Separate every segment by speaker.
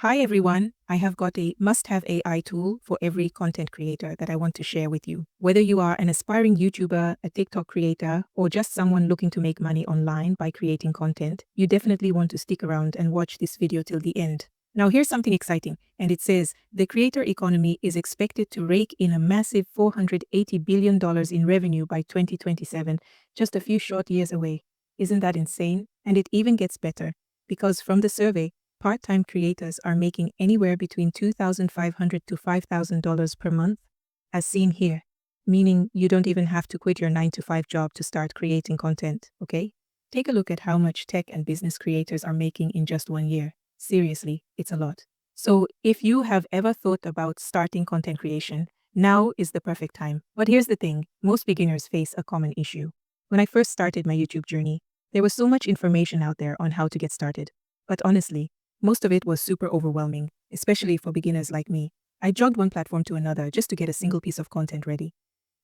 Speaker 1: Hi everyone, I have got a must-have AI tool for every content creator that I want to share with you. Whether you are an aspiring YouTuber, a TikTok creator, or just someone looking to make money online by creating content, you definitely want to stick around and watch this video till the end. Now here's something exciting, and it says, the creator economy is expected to rake in a massive $480 billion in revenue by 2027, just a few short years away. Isn't that insane? And it even gets better, because from the survey, part-time creators are making anywhere between $2,500 to $5,000 per month, as seen here, meaning you don't even have to quit your 9-to-5 job to start creating content, okay? Take a look at how much tech and business creators are making in just 1 year. Seriously, it's a lot. So if you have ever thought about starting content creation, now is the perfect time. But here's the thing, most beginners face a common issue. When I first started my YouTube journey, there was so much information out there on how to get started. But honestly, most of it was super overwhelming, especially for beginners like me. I jogged one platform to another just to get a single piece of content ready.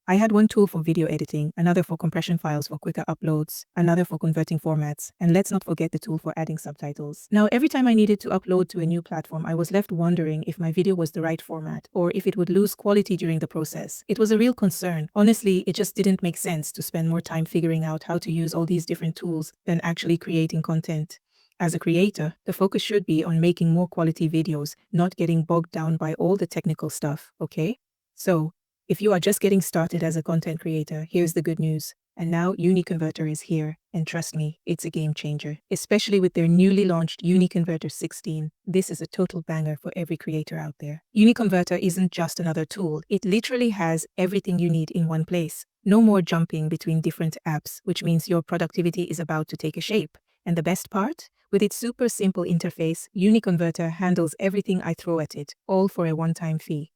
Speaker 1: I had one tool for video editing, another for compression files for quicker uploads, another for converting formats, and let's not forget the tool for adding subtitles. Now, every time I needed to upload to a new platform, I was left wondering if my video was the right format or if it would lose quality during the process. It was a real concern. Honestly, it just didn't make sense to spend more time figuring out how to use all these different tools than actually creating content. As a creator, the focus should be on making more quality videos, not getting bogged down by all the technical stuff, okay? So, if you are just getting started as a content creator, here's the good news. And now UniConverter is here, and trust me, it's a game changer, especially with their newly launched UniConverter 16. This is a total banger for every creator out there. UniConverter isn't just another tool, it literally has everything you need in one place. No more jumping between different apps, which means your productivity is about to take a shape. And the best part? With its super simple interface, UniConverter handles everything I throw at it, all for a one-time fee.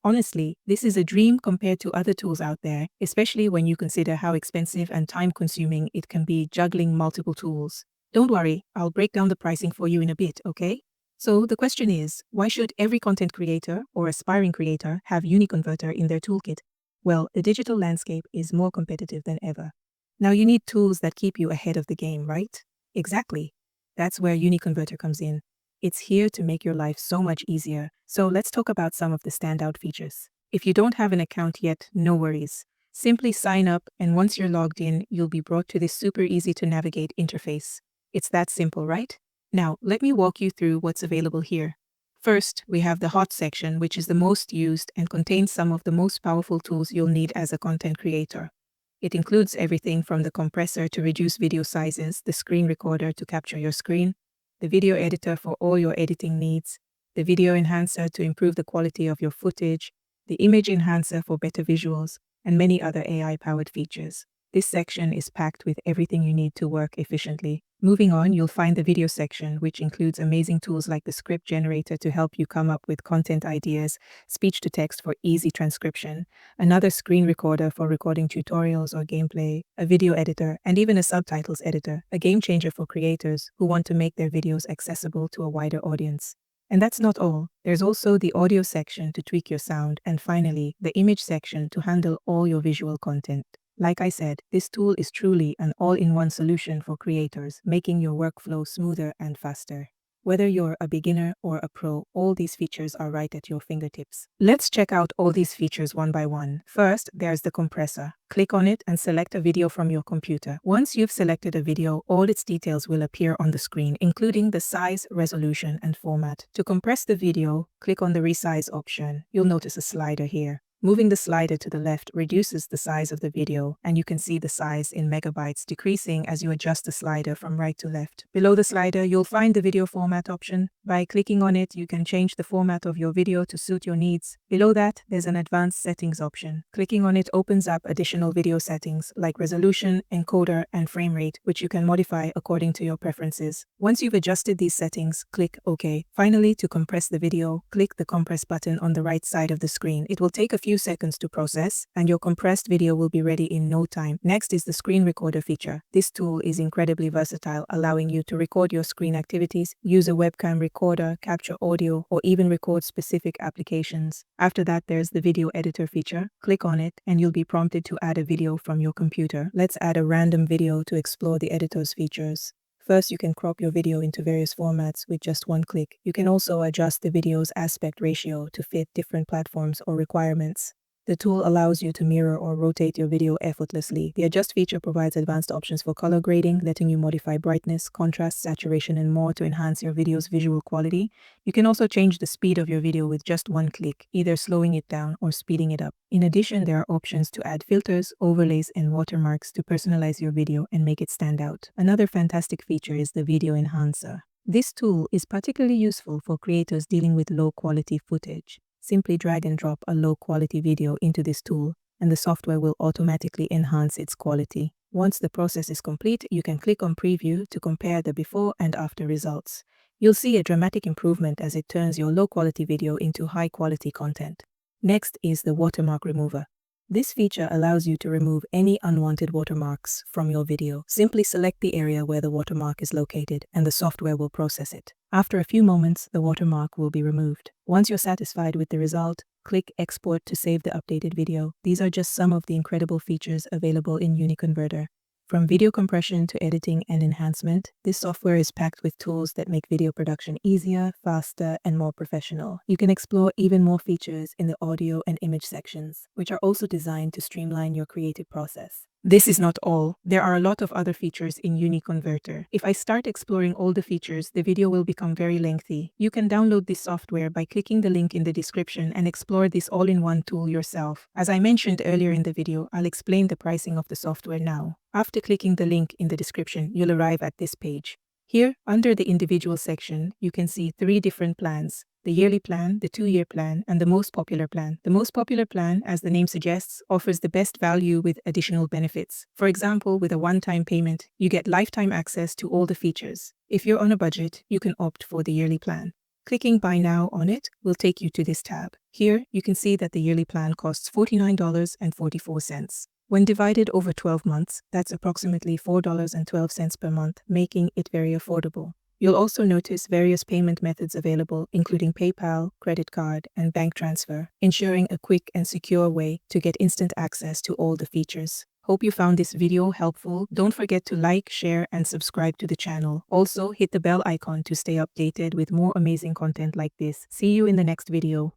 Speaker 1: Honestly, this is a dream compared to other tools out there, especially when you consider how expensive and time-consuming it can be juggling multiple tools. Don't worry, I'll break down the pricing for you in a bit, okay? So the question is, why should every content creator or aspiring creator have UniConverter in their toolkit? Well, the digital landscape is more competitive than ever. Now you need tools that keep you ahead of the game, right? Exactly. That's where UniConverter comes in. It's here to make your life so much easier. So let's talk about some of the standout features. If you don't have an account yet, no worries. Simply sign up, and once you're logged in, you'll be brought to this super easy to navigate interface. It's that simple, right? Now, let me walk you through what's available here. First, we have the Hot section, which is the most used and contains some of the most powerful tools you'll need as a content creator. It includes everything from the compressor to reduce video sizes, the screen recorder to capture your screen, the video editor for all your editing needs, the video enhancer to improve the quality of your footage, the image enhancer for better visuals, and many other AI-powered features. This section is packed with everything you need to work efficiently. Moving on, you'll find the video section, which includes amazing tools like the script generator to help you come up with content ideas, speech-to-text for easy transcription, another screen recorder for recording tutorials or gameplay, a video editor, and even a subtitles editor, a game changer for creators who want to make their videos accessible to a wider audience. And that's not all. There's also the audio section to tweak your sound, and finally, the image section to handle all your visual content. Like I said, this tool is truly an all-in-one solution for creators, making your workflow smoother and faster. Whether you're a beginner or a pro, all these features are right at your fingertips. Let's check out all these features one by one. First, there's the compressor. Click on it and select a video from your computer. Once you've selected a video, all its details will appear on the screen, including the size, resolution, and format. To compress the video, click on the resize option. You'll notice a slider here. Moving the slider to the left reduces the size of the video, and you can see the size in megabytes decreasing as you adjust the slider from right to left. Below the slider, you'll find the video format option. By clicking on it, you can change the format of your video to suit your needs. Below that, there's an advanced settings option. Clicking on it opens up additional video settings like resolution, encoder, and frame rate, which you can modify according to your preferences. Once you've adjusted these settings, click OK. Finally, to compress the video, click the compress button on the right side of the screen. It will take a few seconds to process, and your compressed video will be ready in no time. Next is the screen recorder feature. This tool is incredibly versatile, allowing you to record your screen activities, use a webcam recorder, capture audio, or even record specific applications. After that, there's the video editor feature. Click on it, and you'll be prompted to add a video from your computer. Let's add a random video to explore the editor's features. First, you can crop your video into various formats with just one click. You can also adjust the video's aspect ratio to fit different platforms or requirements. The tool allows you to mirror or rotate your video effortlessly. The Adjust feature provides advanced options for color grading, letting you modify brightness, contrast, saturation, and more to enhance your video's visual quality. You can also change the speed of your video with just one click, either slowing it down or speeding it up. In addition, there are options to add filters, overlays, and watermarks to personalize your video and make it stand out. Another fantastic feature is the Video Enhancer. This tool is particularly useful for creators dealing with low-quality footage. Simply drag and drop a low-quality video into this tool, and the software will automatically enhance its quality. Once the process is complete, you can click on Preview to compare the before and after results. You'll see a dramatic improvement as it turns your low-quality video into high-quality content. Next is the Watermark Remover. This feature allows you to remove any unwanted watermarks from your video. Simply select the area where the watermark is located, and the software will process it. After a few moments, the watermark will be removed. Once you're satisfied with the result, click Export to save the updated video. These are just some of the incredible features available in UniConverter. From video compression to editing and enhancement, this software is packed with tools that make video production easier, faster, and more professional. You can explore even more features in the audio and image sections, which are also designed to streamline your creative process. This is not all. There are a lot of other features in UniConverter. If I start exploring all the features, the video will become very lengthy. You can download this software by clicking the link in the description and explore this all-in-one tool yourself. As I mentioned earlier in the video, I'll explain the pricing of the software now. After clicking the link in the description, you'll arrive at this page. Here, under the individual section, you can see 3 different plans: the yearly plan, the 2-year plan, and the most popular plan. The most popular plan, as the name suggests, offers the best value with additional benefits. For example, with a one-time payment, you get lifetime access to all the features. If you're on a budget, you can opt for the yearly plan. Clicking Buy Now on it will take you to this tab. Here, you can see that the yearly plan costs $49.44. When divided over 12 months, that's approximately $4.12 per month, making it very affordable. You'll also notice various payment methods available, including PayPal, credit card, and bank transfer, ensuring a quick and secure way to get instant access to all the features. Hope you found this video helpful. Don't forget to like, share, and subscribe to the channel. Also, hit the bell icon to stay updated with more amazing content like this. See you in the next video.